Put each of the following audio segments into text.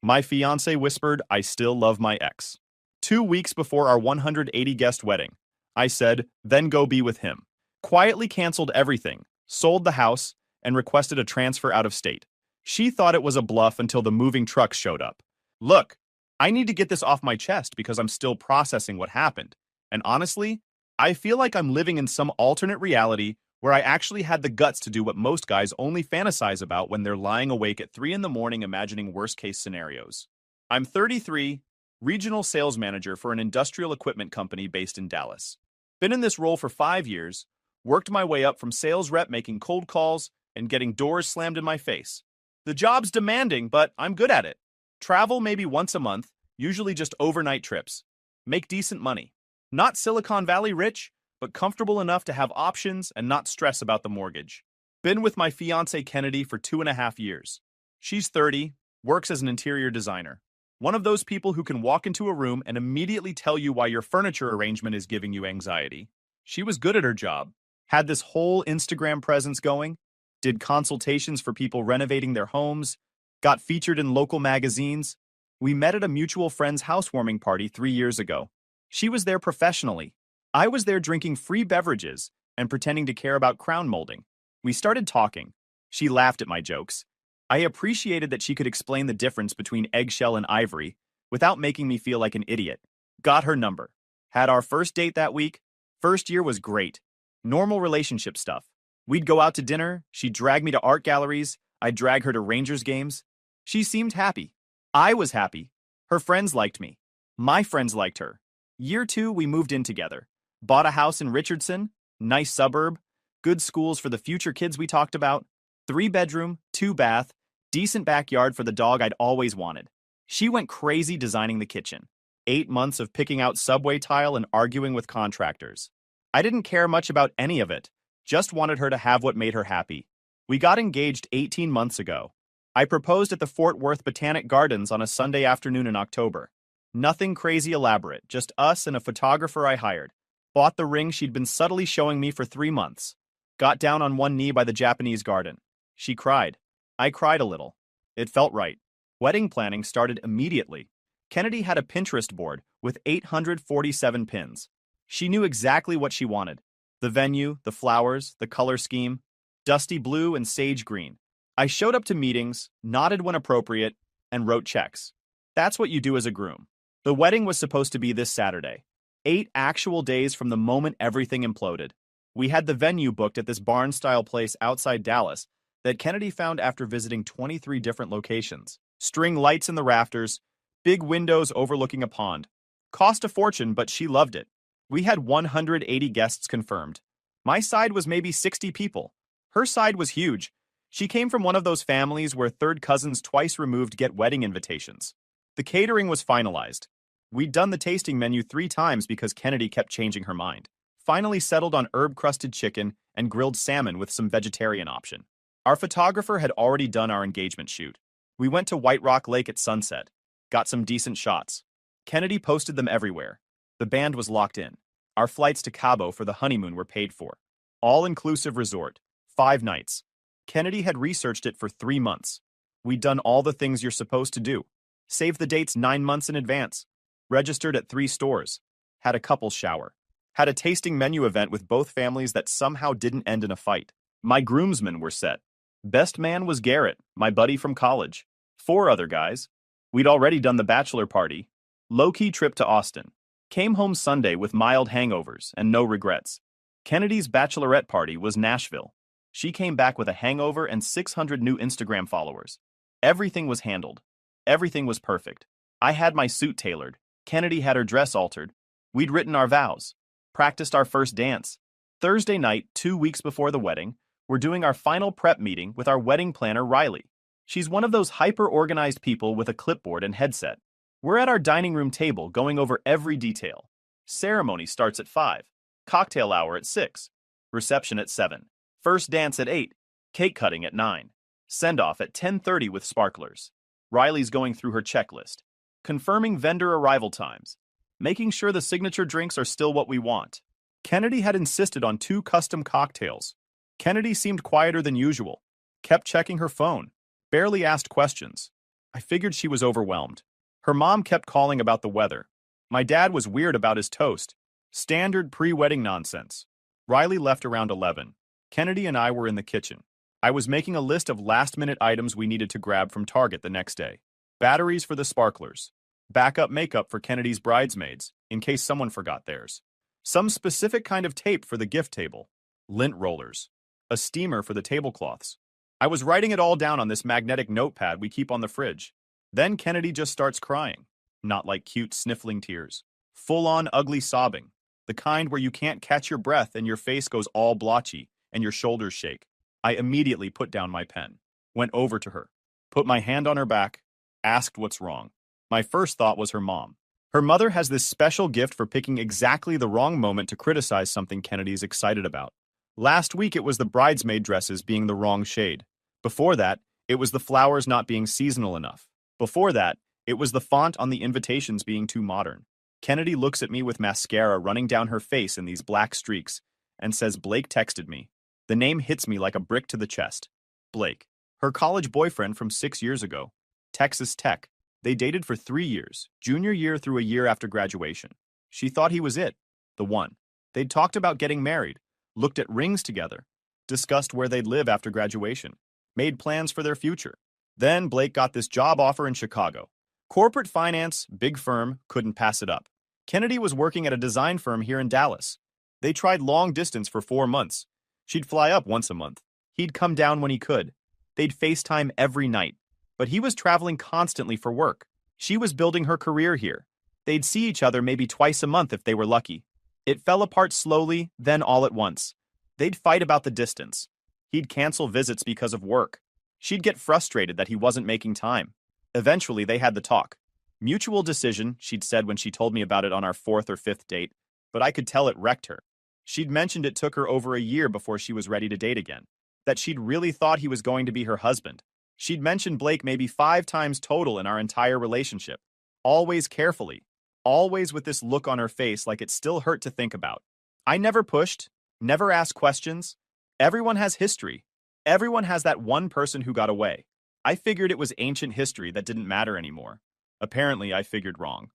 My fiance whispered, I still love my ex. 2 weeks before our 180 guest wedding, I said, then go be with him. Quietly canceled everything, sold the house, and requested a transfer out of state. She thought it was a bluff until the moving trucks showed up. Look, I need to get this off my chest because I'm still processing what happened. And honestly, I feel like I'm living in some alternate reality where I actually had the guts to do what most guys only fantasize about when they're lying awake at 3 in the morning imagining worst-case scenarios. I'm 33, regional sales manager for an industrial equipment company based in Dallas. Been in this role for 5 years, worked my way up from sales rep making cold calls and getting doors slammed in my face. The job's demanding, but I'm good at it. Travel maybe once a month, usually just overnight trips. Make decent money. Not Silicon Valley rich, but comfortable enough to have options and not stress about the mortgage. Been with my fiance Kennedy for 2.5 years. She's 30, works as an interior designer. One of those people who can walk into a room and immediately tell you why your furniture arrangement is giving you anxiety. She was good at her job, had this whole Instagram presence going, did consultations for people renovating their homes, got featured in local magazines. We met at a mutual friend's housewarming party 3 years ago. She was there professionally. I was there drinking free beverages and pretending to care about crown molding. We started talking. She laughed at my jokes. I appreciated that she could explain the difference between eggshell and ivory without making me feel like an idiot. Got her number. Had our first date that week. First year was great. Normal relationship stuff. We'd go out to dinner, she'd drag me to art galleries, I'd drag her to Rangers games. She seemed happy. I was happy. Her friends liked me. My friends liked her. Year 2, we moved in together. Bought a house in Richardson, nice suburb, good schools for the future kids we talked about, 3-bedroom, 2-bath, decent backyard for the dog I'd always wanted. She went crazy designing the kitchen. 8 months of picking out subway tile and arguing with contractors. I didn't care much about any of it, just wanted her to have what made her happy. We got engaged 18 months ago. I proposed at the Fort Worth Botanic Gardens on a Sunday afternoon in October. Nothing crazy elaborate, just us and a photographer I hired. Bought the ring she'd been subtly showing me for 3 months. Got down on one knee by the Japanese garden. She cried. I cried a little. It felt right. Wedding planning started immediately. Kennedy had a Pinterest board with 847 pins. She knew exactly what she wanted. The venue, the flowers, the color scheme, dusty blue and sage green. I showed up to meetings, nodded when appropriate, and wrote checks. That's what you do as a groom. The wedding was supposed to be this Saturday. 8 actual days from the moment everything imploded. We had the venue booked at this barn-style place outside Dallas that Kennedy found after visiting 23 different locations. String lights in the rafters, big windows overlooking a pond. Cost a fortune, but she loved it. We had 180 guests confirmed. My side was maybe 60 people. Her side was huge. She came from one of those families where third cousins twice removed get wedding invitations. The catering was finalized. We'd done the tasting menu 3 times because Kennedy kept changing her mind. Finally settled on herb-crusted chicken and grilled salmon with some vegetarian option. Our photographer had already done our engagement shoot. We went to White Rock Lake at sunset. Got some decent shots. Kennedy posted them everywhere. The band was locked in. Our flights to Cabo for the honeymoon were paid for. All-inclusive resort. 5 nights. Kennedy had researched it for 3 months. We'd done all the things you're supposed to do. Saved the dates 9 months in advance. Registered at 3 stores. Had a couples shower. Had a tasting menu event with both families that somehow didn't end in a fight. My groomsmen were set. Best man was Garrett, my buddy from college. 4 other guys. We'd already done the bachelor party. Low-key trip to Austin. Came home Sunday with mild hangovers and no regrets. Kennedy's bachelorette party was Nashville. She came back with a hangover and 600 new Instagram followers. Everything was handled. Everything was perfect. I had my suit tailored. Kennedy had her dress altered. We'd written our vows. Practiced our first dance. Thursday night, 2 weeks before the wedding, we're doing our final prep meeting with our wedding planner, Riley. She's one of those hyper-organized people with a clipboard and headset. We're at our dining room table going over every detail. Ceremony starts at 5. Cocktail hour at 6. Reception at 7. First dance at 8. Cake cutting at 9. Send-off at 10:30 with sparklers. Riley's going through her checklist. Confirming vendor arrival times. Making sure the signature drinks are still what we want. Kennedy had insisted on 2 custom cocktails. Kennedy seemed quieter than usual. Kept checking her phone. Barely asked questions. I figured she was overwhelmed. Her mom kept calling about the weather. My dad was weird about his toast. Standard pre-wedding nonsense. Riley left around 11. Kennedy and I were in the kitchen. I was making a list of last-minute items we needed to grab from Target the next day. Batteries for the sparklers. Backup makeup for Kennedy's bridesmaids, in case someone forgot theirs. Some specific kind of tape for the gift table. Lint rollers. A steamer for the tablecloths. I was writing it all down on this magnetic notepad we keep on the fridge. Then Kennedy just starts crying. Not like cute sniffling tears. Full-on ugly sobbing. The kind where you can't catch your breath and your face goes all blotchy and your shoulders shake. I immediately put down my pen, went over to her, put my hand on her back, asked what's wrong. My first thought was her mom. Her mother has this special gift for picking exactly the wrong moment to criticize something Kennedy's excited about. Last week it was the bridesmaid dresses being the wrong shade. Before that, it was the flowers not being seasonal enough. Before that, it was the font on the invitations being too modern. Kennedy looks at me with mascara running down her face in these black streaks and says Blake texted me. The name hits me like a brick to the chest. Blake. Her college boyfriend from 6 years ago. Texas Tech. They dated for 3 years, junior year through a year after graduation. She thought he was it, the one. They'd talked about getting married, looked at rings together, discussed where they'd live after graduation, made plans for their future. Then Blake got this job offer in Chicago. Corporate finance, big firm, couldn't pass it up. Kennedy was working at a design firm here in Dallas. They tried long distance for 4 months. She'd fly up once a month. He'd come down when he could. They'd FaceTime every night. But he was traveling constantly for work. She was building her career here. They'd see each other maybe twice a month if they were lucky. It fell apart slowly, then all at once. They'd fight about the distance. He'd cancel visits because of work. She'd get frustrated that he wasn't making time. Eventually, they had the talk. Mutual decision, she'd said when she told me about it on our 4th or 5th date, but I could tell it wrecked her. She'd mentioned it took her over a year before she was ready to date again. That she'd really thought he was going to be her husband. She'd mentioned Blake maybe 5 times total in our entire relationship. Always carefully. Always with this look on her face like it still hurt to think about. I never pushed, never asked questions. Everyone has history. Everyone has that one person who got away. I figured it was ancient history that didn't matter anymore. Apparently, I figured wrong.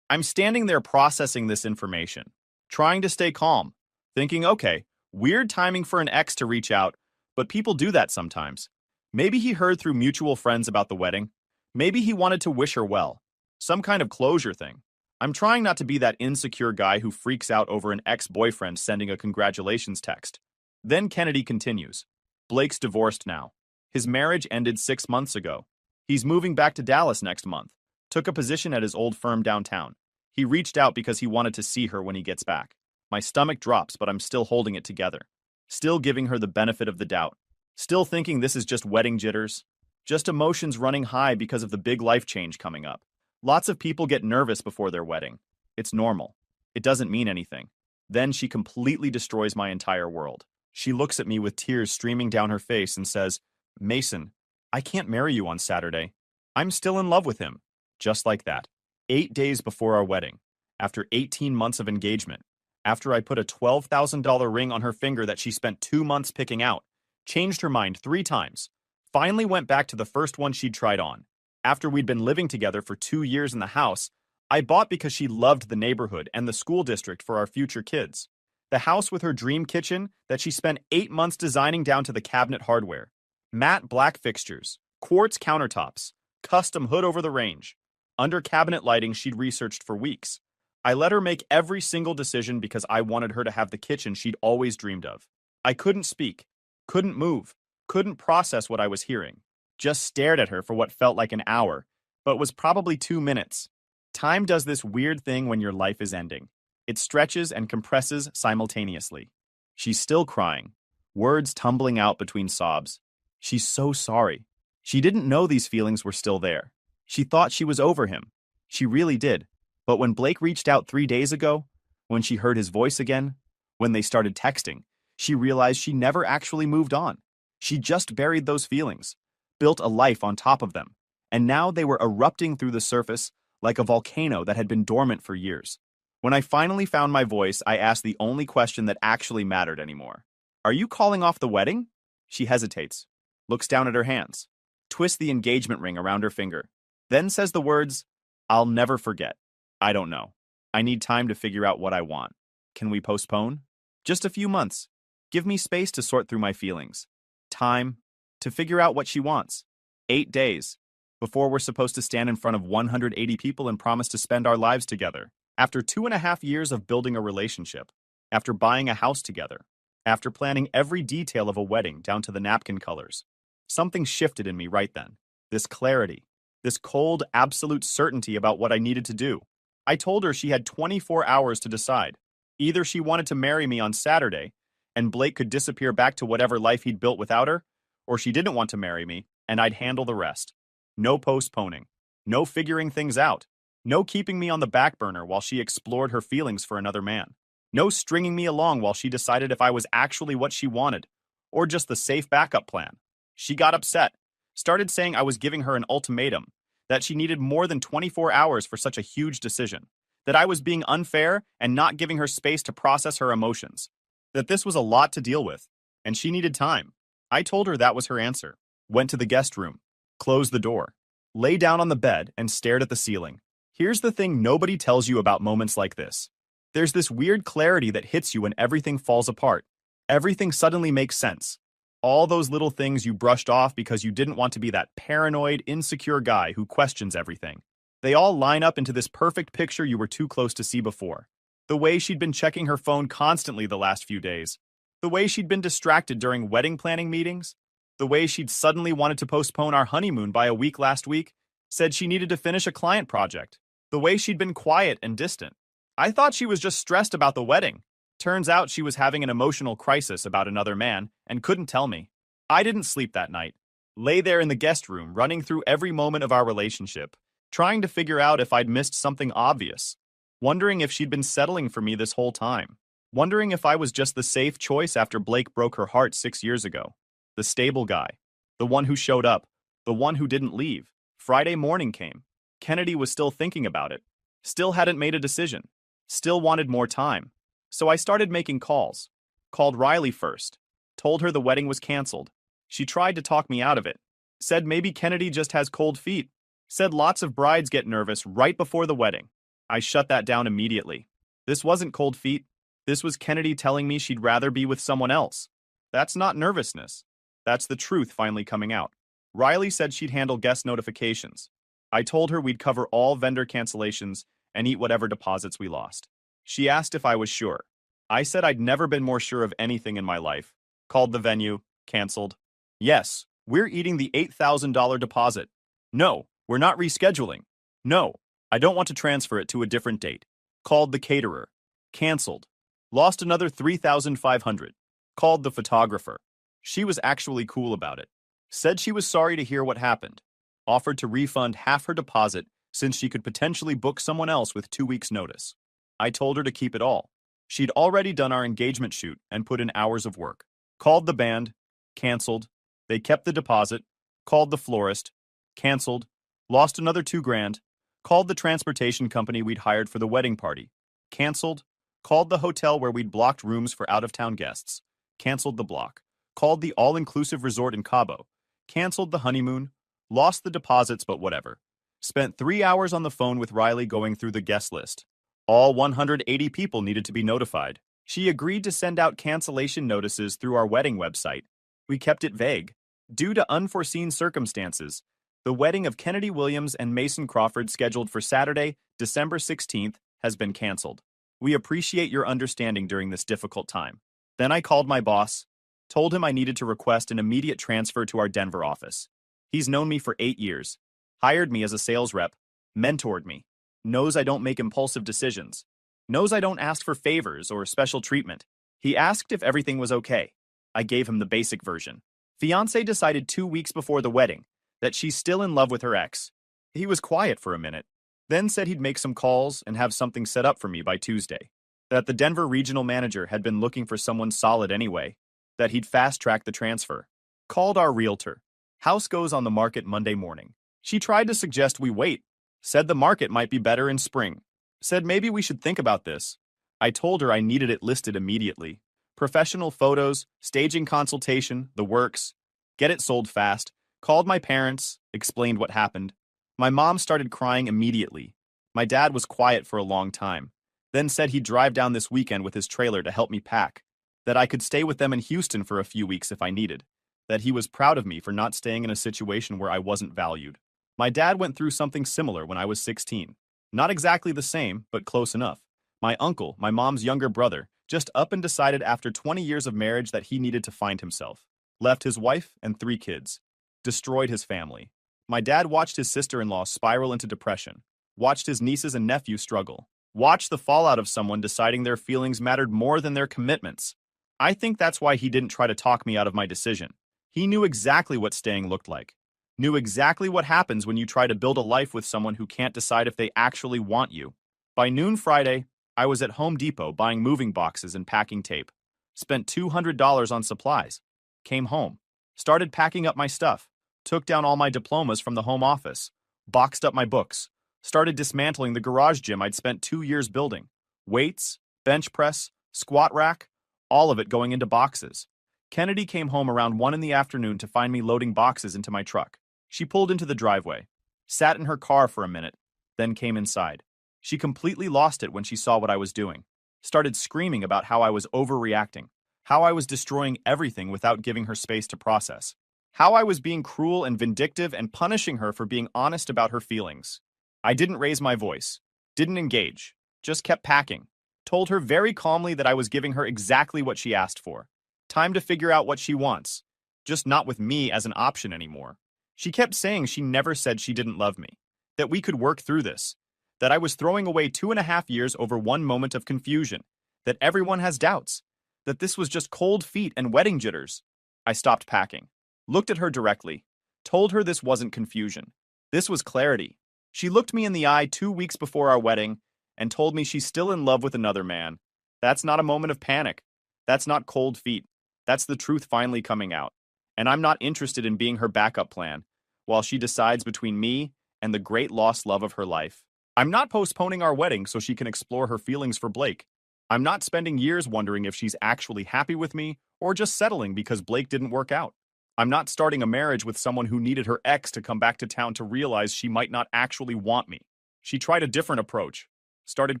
I'm standing there processing this information, trying to stay calm, thinking, okay, weird timing for an ex to reach out, but people do that sometimes. Maybe he heard through mutual friends about the wedding. Maybe he wanted to wish her well. Some kind of closure thing. I'm trying not to be that insecure guy who freaks out over an ex-boyfriend sending a congratulations text. Then Kennedy continues. Blake's divorced now. His marriage ended 6 months ago. He's moving back to Dallas next month. Took a position at his old firm downtown. He reached out because he wanted to see her when he gets back. My stomach drops, but I'm still holding it together. Still giving her the benefit of the doubt. Still thinking this is just wedding jitters. Just emotions running high because of the big life change coming up. Lots of people get nervous before their wedding. It's normal. It doesn't mean anything. Then she completely destroys my entire world. She looks at me with tears streaming down her face and says, Mason, I can't marry you on Saturday. I'm still in love with him. Just like that. 8 days before our wedding. After 18 months of engagement. After I put a $12,000 ring on her finger that she spent 2 months picking out. Changed her mind 3 times. Finally went back to the first one she'd tried on. After we'd been living together for 2 years in the house, I bought because she loved the neighborhood and the school district for our future kids. The house with her dream kitchen that she spent 8 months designing down to the cabinet hardware. Matte black fixtures, quartz countertops, custom hood over the range. Under cabinet lighting she'd researched for weeks. I let her make every single decision because I wanted her to have the kitchen she'd always dreamed of. I couldn't speak, couldn't move, couldn't process what I was hearing. Just stared at her for what felt like an hour, but was probably 2 minutes. Time does this weird thing when your life is ending. It stretches and compresses simultaneously. She's still crying, words tumbling out between sobs. She's so sorry. She didn't know these feelings were still there. She thought she was over him. She really did. But when Blake reached out 3 days ago, when she heard his voice again, when they started texting, she realized she never actually moved on. She just buried those feelings, built a life on top of them, and now they were erupting through the surface like a volcano that had been dormant for years. When I finally found my voice, I asked the only question that actually mattered anymore. Are you calling off the wedding? She hesitates, looks down at her hands, twists the engagement ring around her finger. Then says the words, "I'll never forget. I don't know. I need time to figure out what I want. Can we postpone? Just a few months. Give me space to sort through my feelings. Time to figure out what she wants. 8 days before we're supposed to stand in front of 180 people and promise to spend our lives together. After 2.5 years of building a relationship, after buying a house together, after planning every detail of a wedding down to the napkin colors, something shifted in me right then. This clarity, this cold, absolute certainty about what I needed to do. I told her she had 24 hours to decide. Either she wanted to marry me on Saturday, and Blake could disappear back to whatever life he'd built without her, or she didn't want to marry me, and I'd handle the rest. No postponing. No figuring things out. No keeping me on the back burner while she explored her feelings for another man. No stringing me along while she decided if I was actually what she wanted, or just the safe backup plan. She got upset, started saying I was giving her an ultimatum, that she needed more than 24 hours for such a huge decision, that I was being unfair and not giving her space to process her emotions, that this was a lot to deal with, and she needed time. I told her that was her answer, went to the guest room, closed the door, lay down on the bed and stared at the ceiling. Here's the thing nobody tells you about moments like this. There's this weird clarity that hits you when everything falls apart. Everything suddenly makes sense. All those little things you brushed off because you didn't want to be that paranoid, insecure guy who questions everything. They all line up into this perfect picture you were too close to see before. The way she'd been checking her phone constantly the last few days. The way she'd been distracted during wedding planning meetings. The way she'd suddenly wanted to postpone our honeymoon by a week last week. Said she needed to finish a client project. The way she'd been quiet and distant. I thought she was just stressed about the wedding. Turns out she was having an emotional crisis about another man and couldn't tell me. I didn't sleep that night. Lay there in the guest room, running through every moment of our relationship, trying to figure out if I'd missed something obvious. Wondering if she'd been settling for me this whole time. Wondering if I was just the safe choice after Blake broke her heart 6 years ago. The stable guy. The one who showed up. The one who didn't leave. Friday morning came. Kennedy was still thinking about it. Still hadn't made a decision. Still wanted more time. So I started making calls. Called Riley first. Told her the wedding was canceled. She tried to talk me out of it. Said maybe Kennedy just has cold feet. Said lots of brides get nervous right before the wedding. I shut that down immediately. This wasn't cold feet. This was Kennedy telling me she'd rather be with someone else. That's not nervousness. That's the truth finally coming out. Riley said she'd handle guest notifications. I told her we'd cover all vendor cancellations and eat whatever deposits we lost. She asked if I was sure. I said I'd never been more sure of anything in my life. Called the venue, canceled. Yes, we're eating the $8,000 deposit. No, we're not rescheduling. No, I don't want to transfer it to a different date. Called the caterer. Canceled. Lost another $3,500. Called the photographer. She was actually cool about it. Said she was sorry to hear what happened. Offered to refund half her deposit since she could potentially book someone else with 2 weeks' notice. I told her to keep it all. She'd already done our engagement shoot and put in hours of work. Called the band. Canceled. They kept the deposit. Called the florist. Canceled. Lost another $2,000. Called the transportation company we'd hired for the wedding party. Canceled. Called the hotel where we'd blocked rooms for out-of-town guests. Canceled the block. Called the all-inclusive resort in Cabo. Canceled the honeymoon. Lost the deposits, but whatever. Spent 3 hours on the phone with Riley going through the guest list. All 180 people needed to be notified. She agreed to send out cancellation notices through our wedding website. We kept it vague. Due to unforeseen circumstances, the wedding of Kennedy Williams and Mason Crawford scheduled for Saturday, December 16th, has been canceled. We appreciate your understanding during this difficult time. Then I called my boss, told him I needed to request an immediate transfer to our Denver office. He's known me for 8 years, hired me as a sales rep, mentored me, knows I don't make impulsive decisions, knows I don't ask for favors or special treatment. He asked if everything was okay. I gave him the basic version. Fiancé decided 2 weeks before the wedding that she's still in love with her ex. He was quiet for a minute, then said he'd make some calls and have something set up for me by Tuesday. That the Denver regional manager had been looking for someone solid anyway. That he'd fast-track the transfer. Called our realtor. House goes on the market Monday morning. She tried to suggest we wait. Said the market might be better in spring. Said maybe we should think about this. I told her I needed it listed immediately. Professional photos, staging consultation, the works. Get it sold fast. Called my parents, explained what happened. My mom started crying immediately. My dad was quiet for a long time, then said he'd drive down this weekend with his trailer to help me pack, that I could stay with them in Houston for a few weeks if I needed, that he was proud of me for not staying in a situation where I wasn't valued. My dad went through something similar when I was 16. Not exactly the same, but close enough. My uncle, my mom's younger brother, just up and decided after 20 years of marriage that he needed to find himself. Left his wife and 3 kids. Destroyed his family. My dad watched his sister-in-law spiral into depression. Watched his nieces and nephews struggle. Watched the fallout of someone deciding their feelings mattered more than their commitments. I think that's why he didn't try to talk me out of my decision. He knew exactly what staying looked like. Knew exactly what happens when you try to build a life with someone who can't decide if they actually want you. By noon Friday, I was at Home Depot buying moving boxes and packing tape. Spent $200 on supplies. Came home. Started packing up my stuff. Took down all my diplomas from the home office. Boxed up my books. Started dismantling the garage gym I'd spent 2 years building. Weights, bench press, squat rack, all of it going into boxes. Kennedy came home around 1 in the afternoon to find me loading boxes into my truck. She pulled into the driveway, sat in her car for a minute, then came inside. She completely lost it when she saw what I was doing. Started screaming about how I was overreacting, how I was destroying everything without giving her space to process, how I was being cruel and vindictive and punishing her for being honest about her feelings. I didn't raise my voice, didn't engage, just kept packing. Told her very calmly that I was giving her exactly what she asked for. Time to figure out what she wants, just not with me as an option anymore. She kept saying she never said she didn't love me, that we could work through this, that I was throwing away 2.5 years over one moment of confusion, that everyone has doubts, that this was just cold feet and wedding jitters. I stopped packing, looked at her directly, told her this wasn't confusion. This was clarity. She looked me in the eye 2 weeks before our wedding and told me she's still in love with another man. That's not a moment of panic. That's not cold feet. That's the truth finally coming out. And I'm not interested in being her backup plan while she decides between me and the great lost love of her life. I'm not postponing our wedding so she can explore her feelings for Blake. I'm not spending years wondering if she's actually happy with me or just settling because Blake didn't work out. I'm not starting a marriage with someone who needed her ex to come back to town to realize she might not actually want me. She tried a different approach. Started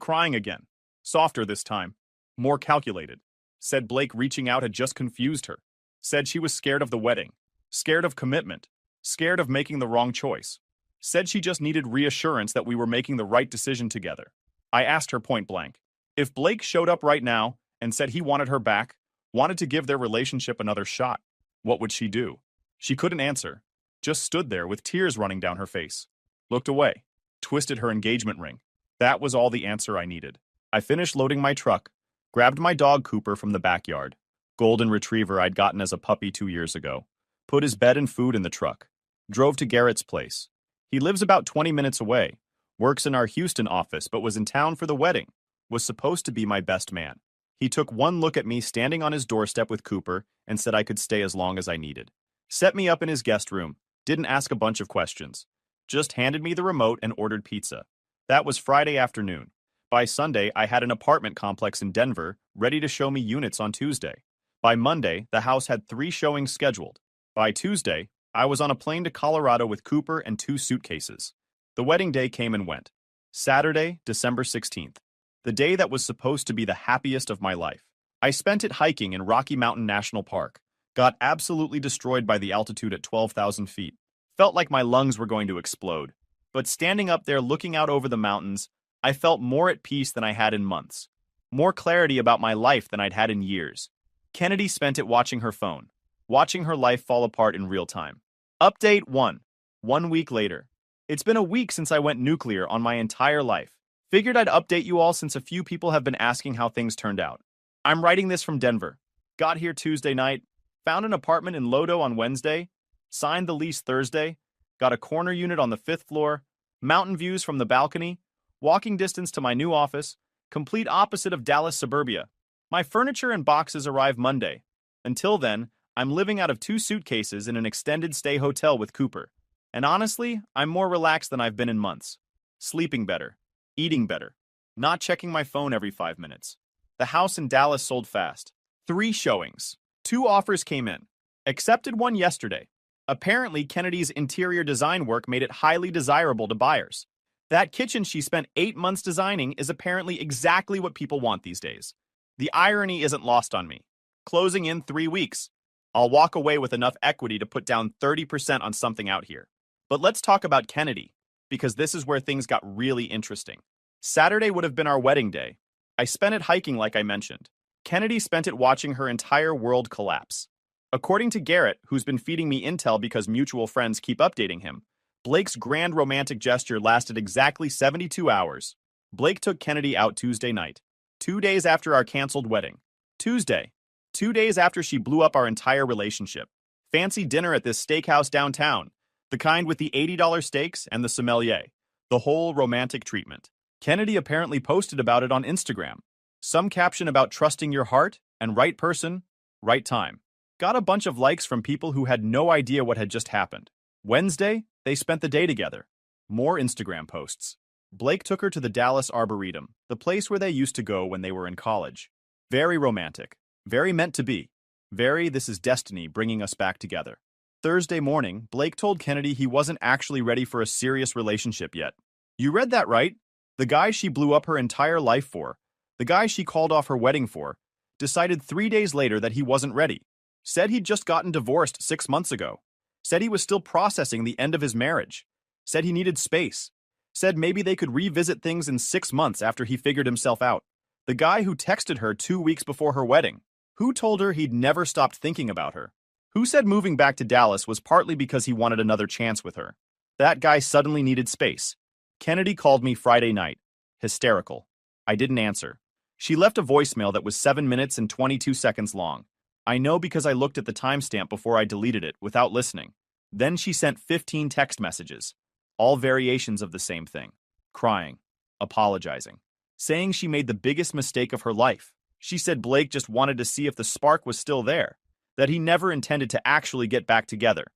crying again. Softer this time. More calculated. Said Blake reaching out had just confused her. Said she was scared of the wedding. Scared of commitment. Scared of making the wrong choice. Said she just needed reassurance that we were making the right decision together. I asked her point blank. If Blake showed up right now and said he wanted her back, wanted to give their relationship another shot, what would she do? She couldn't answer. Just stood there with tears running down her face. Looked away. Twisted her engagement ring. That was all the answer I needed. I finished loading my truck, grabbed my dog Cooper from the backyard, golden retriever I'd gotten as a puppy 2 years ago, put his bed and food in the truck, drove to Garrett's place. He lives about 20 minutes away, works in our Houston office but was in town for the wedding, was supposed to be my best man. He took one look at me standing on his doorstep with Cooper and said I could stay as long as I needed. Set me up in his guest room, didn't ask a bunch of questions, just handed me the remote and ordered pizza. That was Friday afternoon. By Sunday, I had an apartment complex in Denver ready to show me units on Tuesday. By Monday, the house had 3 showings scheduled. By Tuesday, I was on a plane to Colorado with Cooper and 2 suitcases. The wedding day came and went. Saturday, December 16th. The day that was supposed to be the happiest of my life. I spent it hiking in Rocky Mountain National Park. Got absolutely destroyed by the altitude at 12,000 feet. Felt like my lungs were going to explode. But standing up there looking out over the mountains, I felt more at peace than I had in months. More clarity about my life than I'd had in years. Kennedy spent it watching her phone. Watching her life fall apart in real time. Update 1. 1 week later. It's been a week since I went nuclear on my entire life. Figured I'd update you all since a few people have been asking how things turned out. I'm writing this from Denver. Got here Tuesday night. Found an apartment in Lodo on Wednesday. Signed the lease Thursday. Got a corner unit on the 5th floor. Mountain views from the balcony. Walking distance to my new office. Complete opposite of Dallas suburbia. My furniture and boxes arrive Monday. Until then, I'm living out of 2 suitcases in an extended stay hotel with Cooper. And honestly, I'm more relaxed than I've been in months. Sleeping better. Eating better. Not checking my phone every 5 minutes. The house in Dallas sold fast. 3 showings. 2 offers came in. Accepted one yesterday. Apparently, Kennedy's interior design work made it highly desirable to buyers. That kitchen she spent 8 months designing is apparently exactly what people want these days. The irony isn't lost on me. Closing in 3 weeks. I'll walk away with enough equity to put down 30% on something out here. But let's talk about Kennedy, because this is where things got really interesting. Saturday would have been our wedding day. I spent it hiking like I mentioned. Kennedy spent it watching her entire world collapse. According to Garrett, who's been feeding me intel because mutual friends keep updating him, Blake's grand romantic gesture lasted exactly 72 hours. Blake took Kennedy out Tuesday night, 2 days after our canceled wedding. Tuesday, 2 days after she blew up our entire relationship. Fancy dinner at this steakhouse downtown, the kind with the $80 steaks and the sommelier. The whole romantic treatment. Kennedy apparently posted about it on Instagram. Some caption about trusting your heart and right person, right time. Got a bunch of likes from people who had no idea what had just happened. Wednesday, they spent the day together. More Instagram posts. Blake took her to the Dallas Arboretum, the place where they used to go when they were in college. Very romantic. Very meant to be. Very this is destiny bringing us back together. Thursday morning, Blake told Kennedy he wasn't actually ready for a serious relationship yet. You read that right. The guy she blew up her entire life for, the guy she called off her wedding for, decided 3 days later that he wasn't ready. Said he'd just gotten divorced 6 months ago. Said he was still processing the end of his marriage. Said he needed space. Said maybe they could revisit things in 6 months after he figured himself out. The guy who texted her 2 weeks before her wedding. Who told her he'd never stopped thinking about her. Who said moving back to Dallas was partly because he wanted another chance with her. That guy suddenly needed space. Kennedy called me Friday night. Hysterical. I didn't answer. She left a voicemail that was 7 minutes and 22 seconds long. I know because I looked at the timestamp before I deleted it without listening. Then she sent 15 text messages, all variations of the same thing. Crying, apologizing, saying she made the biggest mistake of her life. She said Blake just wanted to see if the spark was still there, that he never intended to actually get back together,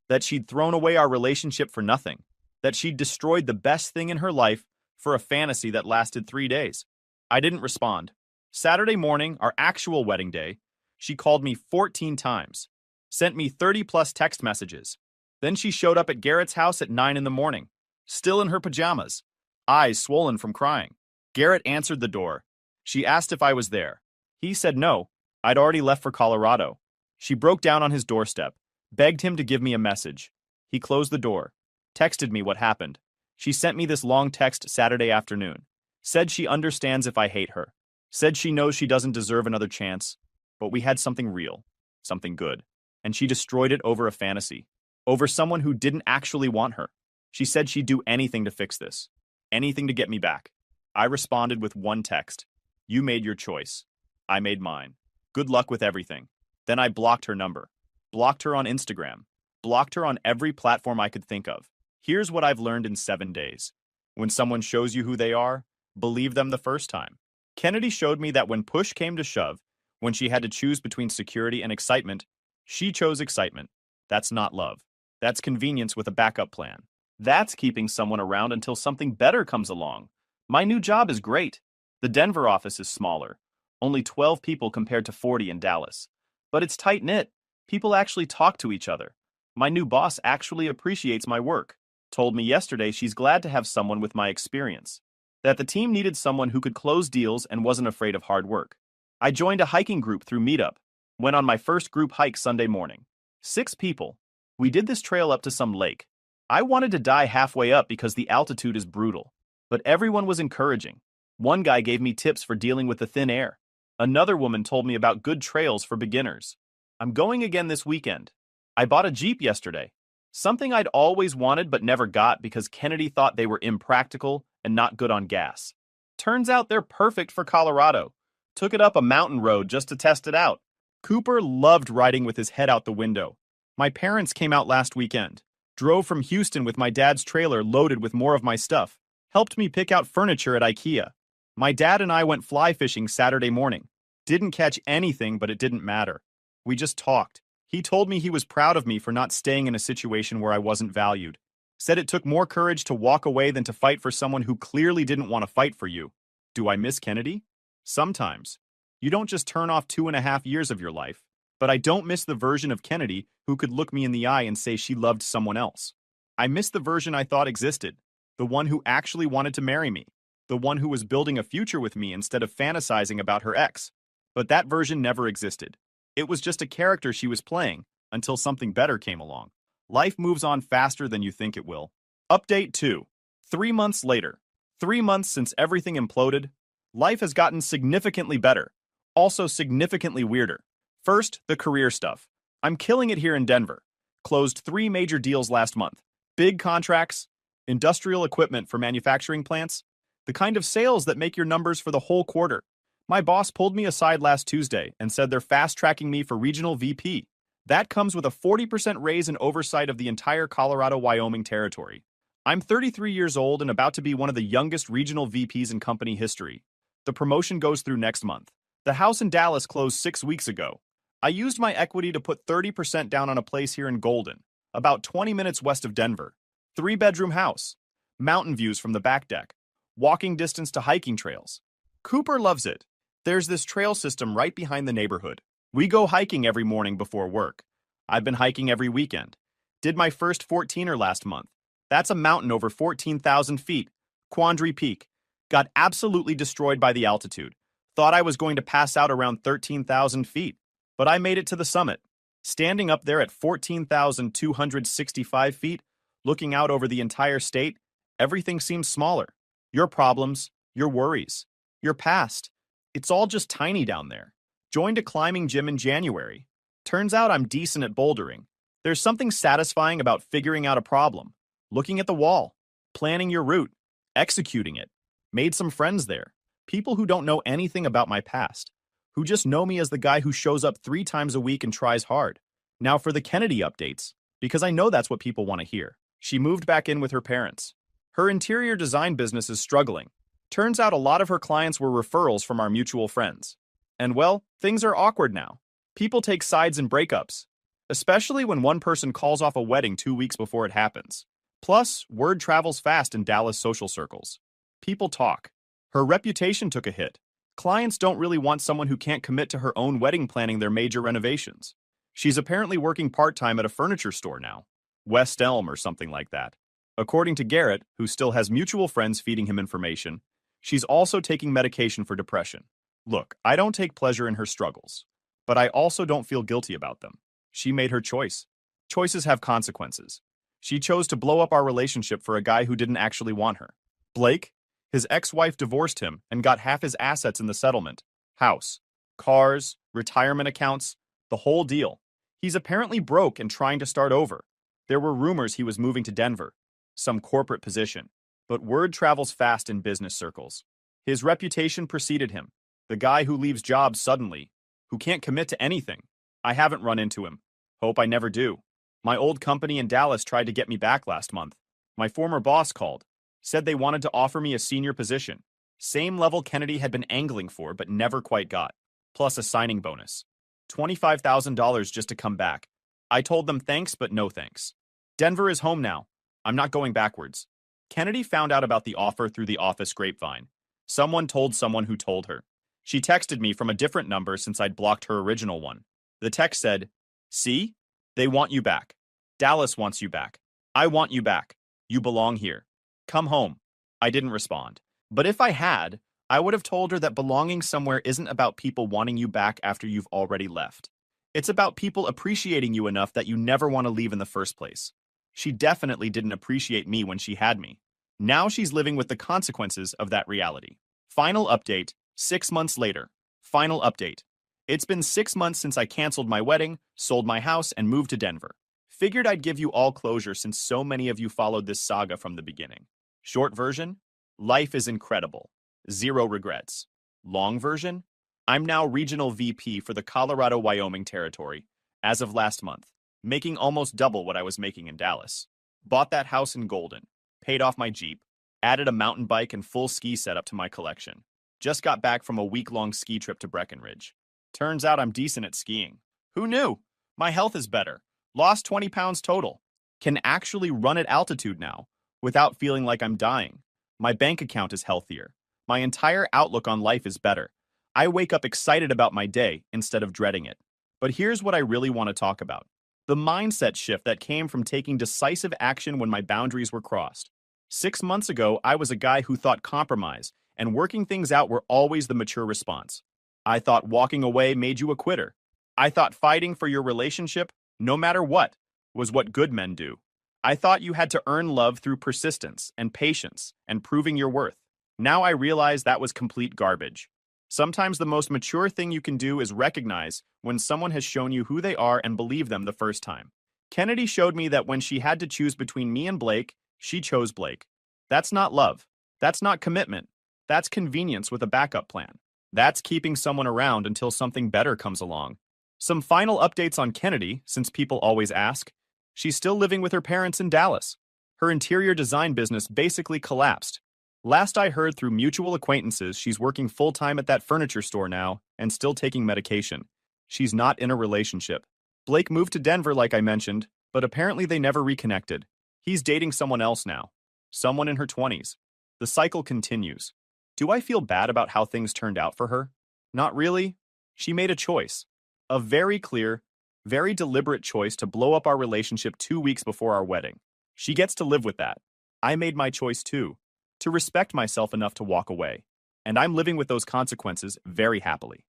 that she'd thrown away our relationship for nothing, that she'd destroyed the best thing in her life for a fantasy that lasted 3 days. I didn't respond. Saturday morning, our actual wedding day, she called me 14 times, sent me 30-plus text messages. Then she showed up at Garrett's house at 9 in the morning, still in her pajamas, eyes swollen from crying. Garrett answered the door. She asked if I was there. He said no, I'd already left for Colorado. She broke down on his doorstep, begged him to give me a message. He closed the door, texted me what happened. She sent me this long text Saturday afternoon. Said she understands if I hate her. Said she knows she doesn't deserve another chance. But we had something real, something good. And she destroyed it over a fantasy. Over someone who didn't actually want her. She said she'd do anything to fix this. Anything to get me back. I responded with one text. You made your choice. I made mine. Good luck with everything. Then I blocked her number. Blocked her on Instagram. Blocked her on every platform I could think of. Here's what I've learned in 7 days. When someone shows you who they are, believe them the first time. Kennedy showed me that when push came to shove, when she had to choose between security and excitement, she chose excitement. That's not love. That's convenience with a backup plan. That's keeping someone around until something better comes along. My new job is great. The Denver office is smaller. Only 12 people compared to 40 in Dallas. But it's tight-knit. People actually talk to each other. My new boss actually appreciates my work. Told me yesterday she's glad to have someone with my experience. That the team needed someone who could close deals and wasn't afraid of hard work. I joined a hiking group through Meetup. Went on my first group hike Sunday morning. 6 people. We did this trail up to some lake. I wanted to die halfway up because the altitude is brutal. But everyone was encouraging. One guy gave me tips for dealing with the thin air. Another woman told me about good trails for beginners. I'm going again this weekend. I bought a Jeep yesterday. Something I'd always wanted but never got because Kennedy thought they were impractical and not good on gas. Turns out they're perfect for Colorado. Took it up a mountain road just to test it out. Cooper loved riding with his head out the window. My parents came out last weekend. Drove from Houston with my dad's trailer loaded with more of my stuff. Helped me pick out furniture at IKEA. My dad and I went fly fishing Saturday morning. Didn't catch anything, but it didn't matter. We just talked. He told me he was proud of me for not staying in a situation where I wasn't valued. Said it took more courage to walk away than to fight for someone who clearly didn't want to fight for you. Do I miss Kennedy? Sometimes. You don't just turn off 2.5 years of your life. But I don't miss the version of Kennedy who could look me in the eye and say she loved someone else. I miss the version I thought existed, the one who actually wanted to marry me, the one who was building a future with me instead of fantasizing about her ex. But that version never existed. It was just a character she was playing until something better came along. Life moves on faster than you think it will. Update 2. 3 months later. 3 months since everything imploded. Life has gotten significantly better, also significantly weirder. First, the career stuff. I'm killing it here in Denver. Closed 3 major deals last month. Big contracts, industrial equipment for manufacturing plants, the kind of sales that make your numbers for the whole quarter. My boss pulled me aside last Tuesday and said they're fast-tracking me for regional VP. That comes with a 40% raise in oversight of the entire Colorado-Wyoming territory. I'm 33 years old and about to be one of the youngest regional VPs in company history. The promotion goes through next month. The house in Dallas closed 6 weeks ago. I used my equity to put 30% down on a place here in Golden, about 20 minutes west of Denver. 3-bedroom house. Mountain views from the back deck. Walking distance to hiking trails. Cooper loves it. There's this trail system right behind the neighborhood. We go hiking every morning before work. I've been hiking every weekend. Did my first 14er last month. That's a mountain over 14,000 feet. Quandary Peak. Got absolutely destroyed by the altitude. Thought I was going to pass out around 13,000 feet. But I made it to the summit. Standing up there at 14,265 feet, looking out over the entire state, everything seems smaller. Your problems, your worries, your past. It's all just tiny down there. Joined a climbing gym in January. Turns out I'm decent at bouldering. There's something satisfying about figuring out a problem, looking at the wall, planning your route, executing it. Made some friends there. People who don't know anything about my past, who just know me as the guy who shows up 3 times a week and tries hard. Now for the Kennedy updates, because I know that's what people want to hear. She moved back in with her parents. Her interior design business is struggling. Turns out a lot of her clients were referrals from our mutual friends. And well, things are awkward now. People take sides in breakups, especially when one person calls off a wedding 2 weeks before it happens. Plus, word travels fast in Dallas social circles. People talk. Her reputation took a hit. Clients don't really want someone who can't commit to her own wedding planning their major renovations. She's apparently working part-time at a furniture store now. West Elm or something like that. According to Garrett, who still has mutual friends feeding him information, she's also taking medication for depression. Look, I don't take pleasure in her struggles, but I also don't feel guilty about them. She made her choice. Choices have consequences. She chose to blow up our relationship for a guy who didn't actually want her. Blake? His ex-wife divorced him and got half his assets in the settlement. House, cars, retirement accounts, the whole deal. He's apparently broke and trying to start over. There were rumors he was moving to Denver, some corporate position. But word travels fast in business circles. His reputation preceded him. The guy who leaves jobs suddenly, who can't commit to anything. I haven't run into him. Hope I never do. My old company in Dallas tried to get me back last month. My former boss called. Said they wanted to offer me a senior position. Same level Kennedy had been angling for but never quite got. Plus a signing bonus. $25,000 just to come back. I told them thanks but no thanks. Denver is home now. I'm not going backwards. Kennedy found out about the offer through the office grapevine. Someone told someone who told her. She texted me from a different number since I'd blocked her original one. The text said, "See? They want you back. Dallas wants you back. I want you back. You belong here. Come home." I didn't respond. But if I had, I would have told her that belonging somewhere isn't about people wanting you back after you've already left. It's about people appreciating you enough that you never want to leave in the first place. She definitely didn't appreciate me when she had me. Now she's living with the consequences of that reality. Final update, 6 months later. Final update. It's been 6 months since I canceled my wedding, sold my house, and moved to Denver. Figured I'd give you all closure since so many of you followed this saga from the beginning. Short version, life is incredible. 0 regrets. Long version, I'm now regional VP for the Colorado-Wyoming territory, as of last month, making almost double what I was making in Dallas. Bought that house in Golden, paid off my Jeep, added a mountain bike and full ski setup to my collection. Just got back from a week-long ski trip to Breckenridge. Turns out I'm decent at skiing. Who knew? My health is better. Lost 20 pounds total. Can actually run at altitude now, without feeling like I'm dying. My bank account is healthier. My entire outlook on life is better. I wake up excited about my day instead of dreading it. But here's what I really want to talk about. The mindset shift that came from taking decisive action when my boundaries were crossed. 6 months ago, I was a guy who thought compromise and working things out were always the mature response. I thought walking away made you a quitter. I thought fighting for your relationship, no matter what, was what good men do. I thought you had to earn love through persistence and patience and proving your worth. Now I realize that was complete garbage. Sometimes the most mature thing you can do is recognize when someone has shown you who they are and believe them the first time. Kennedy showed me that when she had to choose between me and Blake, she chose Blake. That's not love. That's not commitment. That's convenience with a backup plan. That's keeping someone around until something better comes along. Some final updates on Kennedy, since people always ask. She's still living with her parents in Dallas. Her interior design business basically collapsed. Last I heard through mutual acquaintances, she's working full-time at that furniture store now and still taking medication. She's not in a relationship. Blake moved to Denver like I mentioned, but apparently they never reconnected. He's dating someone else now. Someone in her 20s. The cycle continues. Do I feel bad about how things turned out for her? Not really. She made a choice. A very clear, very deliberate choice to blow up our relationship 2 weeks before our wedding. She gets to live with that. I made my choice too, to respect myself enough to walk away. And I'm living with those consequences very happily.